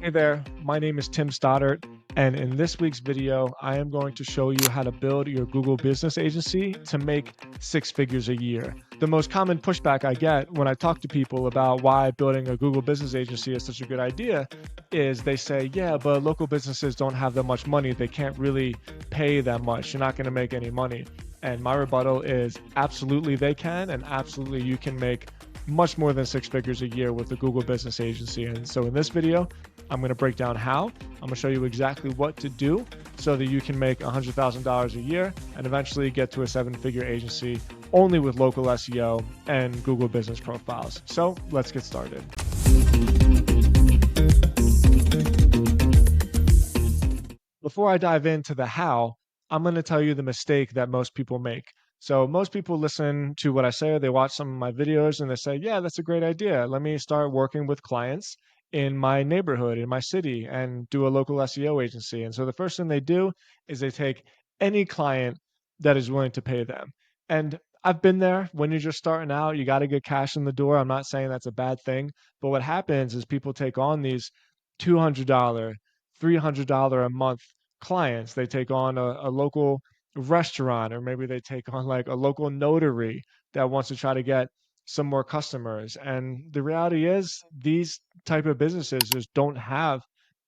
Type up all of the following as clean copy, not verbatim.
Hey there, my name is Tim Stoddart, and in this week's video, I am going to show you how to build your Google business agency to make six figures a year. The most common pushback I get when I talk to people about why building a Google business agency is such a good idea is they say, yeah, but local businesses don't have that much money. They can't really pay that much. You're not going to make any money. And my rebuttal is absolutely they can, and absolutely you can make much more than six figures a year with the Google business agency. And so in this video, I'm going to break down how. I'm going to show you exactly what to do so that you can make $100,000 a year and eventually get to a seven-figure agency only with local SEO and Google business profiles. So let's get started. Before I dive into the how, I'm going to tell you the mistake that most people make. So most people listen to what I say, or they watch some of my videos and they say, yeah, that's a great idea. Let me start working with clients in my neighborhood, in my city, and do a local SEO agency. And so the first thing they do is they take any client that is willing to pay them. And I've been there when you're just starting out, you got to get cash in the door. I'm not saying that's a bad thing, but what happens is people take on these $200, $300 a month clients. They take on a local restaurant, or maybe they take on like a local notary that wants to try to get some more customers. And the reality is these type of businesses just don't have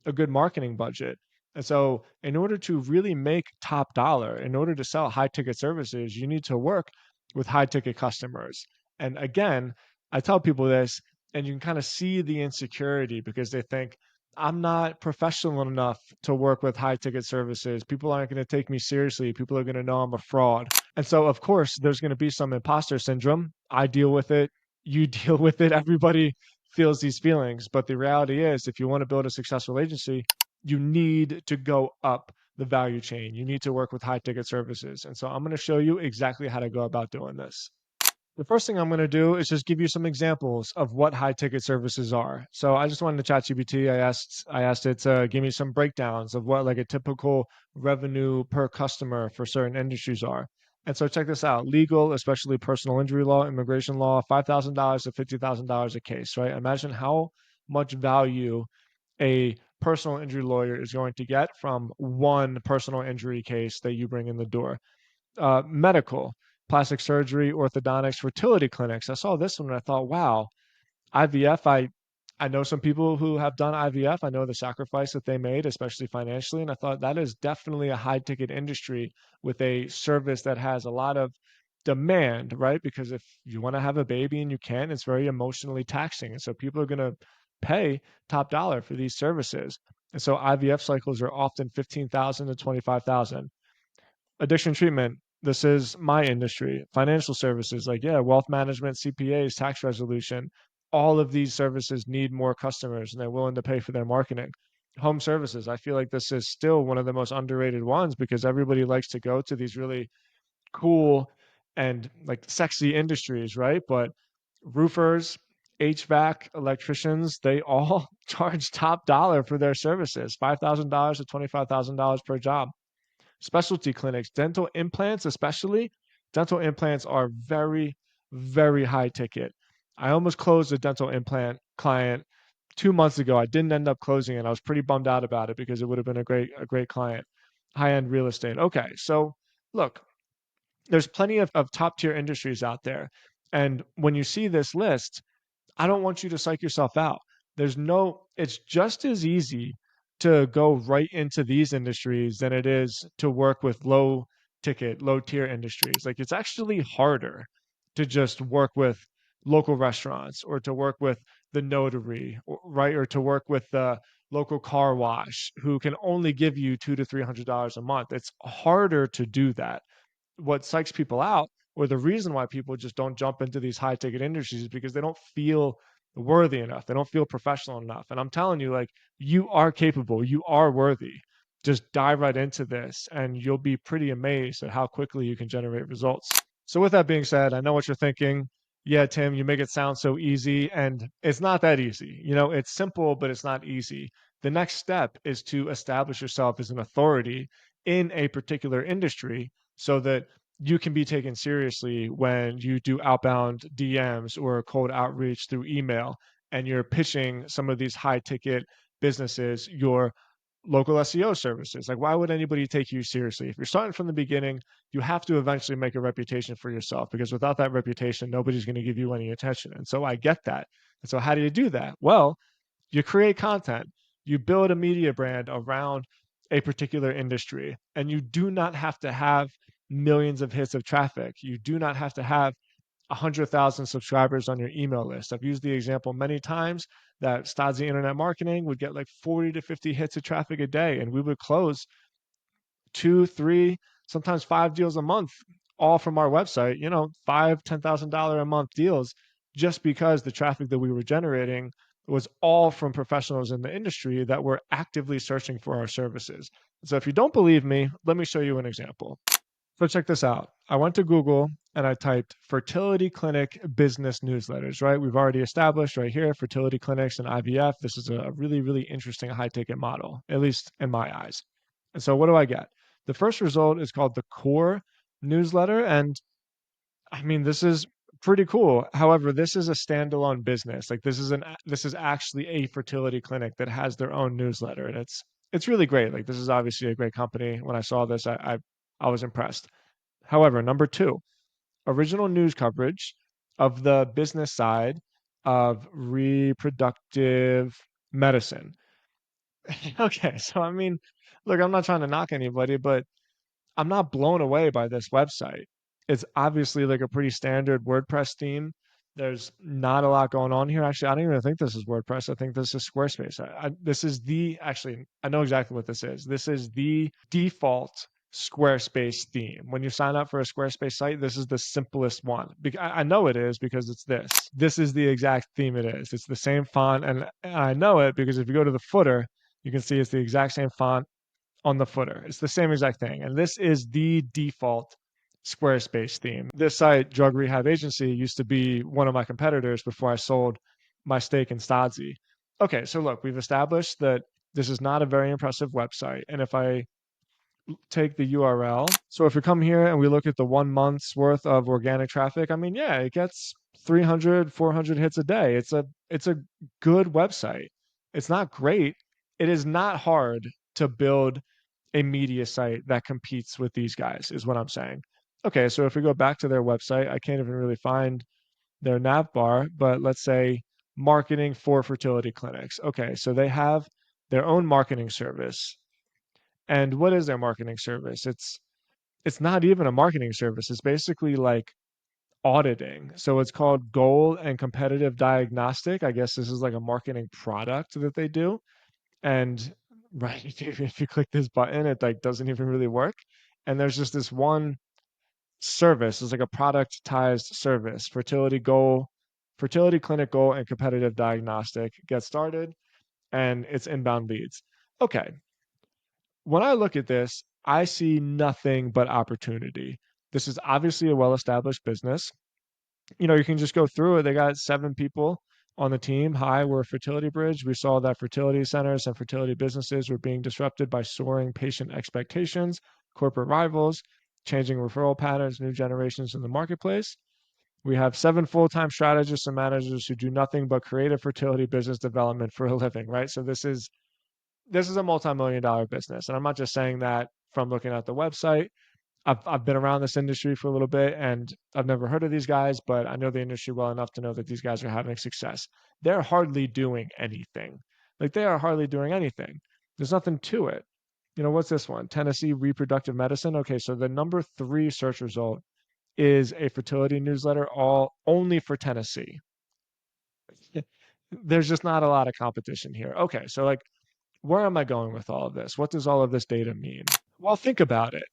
a good marketing budget. And so in order to really make top dollar, in order to sell high ticket services, you need to work with high ticket customers. And again, I tell people this and you can kind of see the insecurity because they think I'm not professional enough to work with high ticket services. People aren't going to take me seriously. People are going to know I'm a fraud. And so, of course, there's going to be some imposter syndrome. I deal with it. You deal with it. Everybody feels these feelings. But the reality is, if you want to build a successful agency, you need to go up the value chain. You need to work with high ticket services. And so, I'm going to show you exactly how to go about doing this. The first thing I'm going to do is just give you some examples of what high ticket services are. So I just wanted to chat GPT. I asked it to give me some breakdowns of what like a typical revenue per customer for certain industries are. And so check this out. Legal, especially personal injury law, immigration law, $5,000 to $50,000 a case, right? Imagine how much value a personal injury lawyer is going to get from one personal injury case that you bring in the door. Medical, plastic surgery, orthodontics, fertility clinics. I saw this one and I thought, wow, IVF. I know some people who have done IVF. I know the sacrifice that they made, especially financially. And I thought that is definitely a high ticket industry with a service that has a lot of demand, right? Because if you want to have a baby and you can't, it's very emotionally taxing. And so people are going to pay top dollar for these services. And so IVF cycles are often 15,000 to 25,000. Addiction treatment, this is my industry. Financial services, like, yeah, wealth management, CPAs, tax resolution, all of these services need more customers and they're willing to pay for their marketing. Home services, I feel like this is still one of the most underrated ones because everybody likes to go to these really cool and like sexy industries, right? But roofers, HVAC, electricians, they all charge top dollar for their services, $5,000 to $25,000 per job. Specialty clinics, dental implants, especially, dental implants are very, very high ticket. I almost closed a dental implant client 2 months ago. I didn't end up closing it. I was pretty bummed out about it because it would have been a great client. High end real estate. Okay, so look, there's plenty of top tier industries out there. And when you see this list, I don't want you to psych yourself out. It's just as easy to go right into these industries than it is to work with low ticket, low tier industries. Like it's actually harder to just work with local restaurants or to work with the notary, right? Or to work with the local car wash who can only give you $200 to $300 a month. It's harder to do that. What psychs people out, or the reason why people just don't jump into these high ticket industries, is because they don't feel worthy enough. They don't feel professional enough. And I'm telling you, like, you are capable, you are worthy. Just dive right into this, and you'll be pretty amazed at how quickly you can generate results. So, with that being said, I know what you're thinking. Yeah, Tim, you make it sound so easy, and it's not that easy. You know, it's simple, but it's not easy. The next step is to establish yourself as an authority in a particular industry so that you can be taken seriously when you do outbound DMs or cold outreach through email and you're pitching some of these high ticket businesses, your local SEO services. Like, why would anybody take you seriously? If you're starting from the beginning, you have to eventually make a reputation for yourself, because without that reputation, nobody's going to give you any attention. And so I get that. And so how do you do that? Well, you create content, you build a media brand around a particular industry, and you do not have to have millions of hits of traffic. You do not have to have 100,000 subscribers on your email list. I've used the example many times that Stasi Internet Marketing would get like 40 to 50 hits of traffic a day, and we would close two, three, sometimes five deals a month, all from our website, five, $10,000 a month deals, just because the traffic that we were generating was all from professionals in the industry that were actively searching for our services. So if you don't believe me, let me show you an example. So check this out. I went to Google and I typed fertility clinic business newsletters, right? We've already established right here fertility clinics and IVF. This is a really, really interesting high ticket model, at least in my eyes. And so what do I get? The first result is called the core newsletter. And I mean, this is pretty cool. However, this is a standalone business. Like this is actually a fertility clinic that has their own newsletter, and it's really great. Like this is obviously a great company. When I saw this, I was impressed. However, number two, original news coverage of the business side of reproductive medicine. Okay, so I mean, look, I'm not trying to knock anybody, but I'm not blown away by this website. It's obviously like a pretty standard WordPress theme. There's not a lot going on here. Actually, I don't even think this is WordPress. I think this is Squarespace. This is actually, I know exactly what this is. This is the default Squarespace theme. When you sign up for a Squarespace site, this is the simplest one. I know it is because it's this. This is the exact theme it is. It's the same font. And I know it because if you go to the footer, you can see it's the exact same font on the footer. It's the same exact thing. And this is the default Squarespace theme. This site, Drug Rehab Agency, used to be one of my competitors before I sold my stake in Stodzy. Okay, so look, we've established that this is not a very impressive website. And if I take the URL, so if we come here and we look at the 1 month's worth of organic traffic, I mean, yeah, it gets 300, 400 hits a day. It's a good website. It's not great. It is not hard to build a media site that competes with these guys, is what I'm saying. Okay, so if we go back to their website, I can't even really find their nav bar, but let's say marketing for fertility clinics. Okay, so they have their own marketing service. And what is their marketing service? It's not even a marketing service. It's basically like auditing. So it's called Goal and Competitive Diagnostic. I guess this is like a marketing product that they do. And right, if you click this button, it like doesn't even really work. And there's just this one service. It's like a productized service, fertility clinic goal and competitive diagnostic. Get started, and it's inbound leads. Okay, when I look at this, I see nothing but opportunity. This is obviously a well-established business. You can just go through it. They got 7 people on the team. Hi, we're Fertility Bridge. We saw that fertility centers and fertility businesses were being disrupted by soaring patient expectations, corporate rivals, changing referral patterns, new generations in the marketplace. We have 7 full-time strategists and managers who do nothing but creative fertility business development for a living, right? So this is a multi-million dollar business. And I'm not just saying that from looking at the website. I've been around this industry for a little bit and I've never heard of these guys, but I know the industry well enough to know that these guys are having success. They're hardly doing anything. Like they are hardly doing anything. There's nothing to it. What's this one? Tennessee Reproductive Medicine. Okay, so the number 3 search result is a fertility newsletter all only for Tennessee. There's just not a lot of competition here. Okay, so like where am I going with all of this? What does all of this data mean? Well, think about it.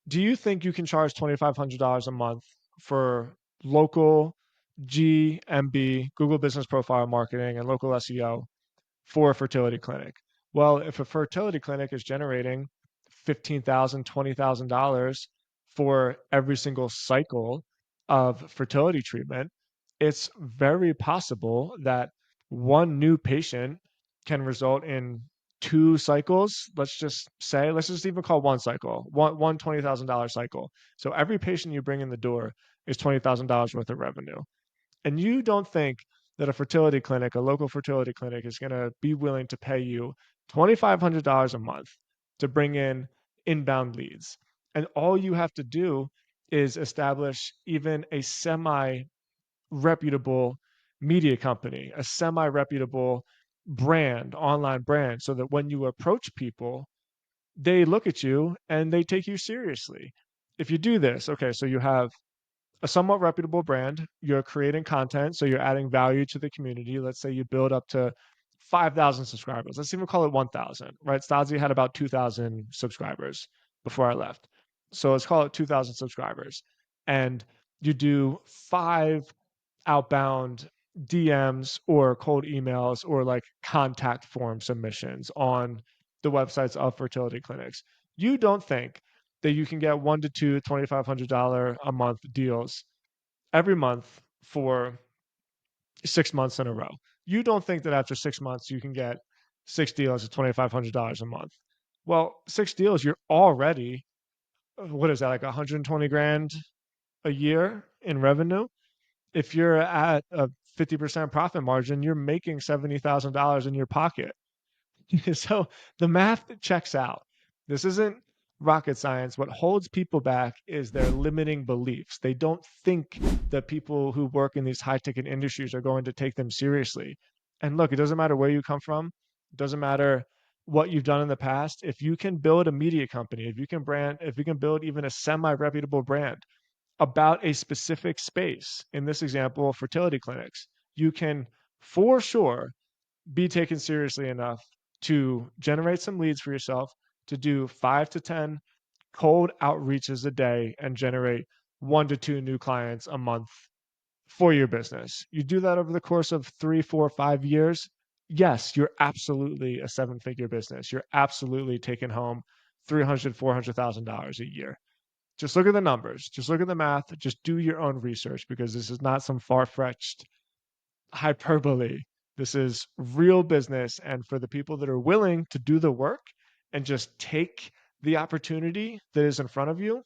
Do you think you can charge $2,500 a month for local GMB, Google Business Profile Marketing, and local SEO for a fertility clinic? Well, if a fertility clinic is generating $15,000, $20,000 for every single cycle of fertility treatment, it's very possible that one new patient can result in 2 cycles. Let's just even call one cycle, one $20,000 cycle. So every patient you bring in the door is $20,000 worth of revenue. And you don't think that a local fertility clinic is going to be willing to pay you $2,500 a month to bring in inbound leads. And all you have to do is establish even a semi reputable media company, a semi reputable brand, online brand, so that when you approach people, they look at you and they take you seriously. If you do this, okay, so you have a somewhat reputable brand, you're creating content, so you're adding value to the community. Let's say you build up to 5,000 subscribers. Let's even call it 1,000, right? Stasi had about 2,000 subscribers before I left. So let's call it 2,000 subscribers. And you do 5 outbound DMs or cold emails or like contact form submissions on the websites of fertility clinics. You don't think that you can get 1 to 2 $2,500 a month deals every month for 6 months in a row. You don't think that after 6 months you can get 6 deals at $2,500 a month. Well, 6 deals, you're already, what is that, like 120 grand a year in revenue? If you're at a 50% profit margin, you're making $70,000 in your pocket. So the math checks out. This isn't rocket science. What holds people back is their limiting beliefs. They don't think that people who work in these high ticket industries are going to take them seriously. And look, it doesn't matter where you come from, it doesn't matter what you've done in the past. If you can build a media company, if you can build even a semi reputable brand about a specific space, in this example, fertility clinics, you can for sure be taken seriously enough to generate some leads for yourself, to do 5 to 10 cold outreaches a day and generate 1 to 2 new clients a month for your business. You do that over the course of 3, 4, 5 years. Yes, you're absolutely a 7 figure business. You're absolutely taking home $300,000, $400,000 a year. Just look at the numbers. Just look at the math. Just do your own research because this is not some far fetched hyperbole. This is real business. And for the people that are willing to do the work and just take the opportunity that is in front of you,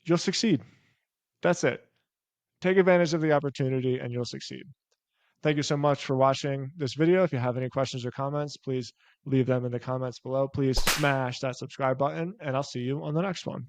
you'll succeed. That's it. Take advantage of the opportunity and you'll succeed. Thank you so much for watching this video. If you have any questions or comments, please leave them in the comments below. Please smash that subscribe button and I'll see you on the next one.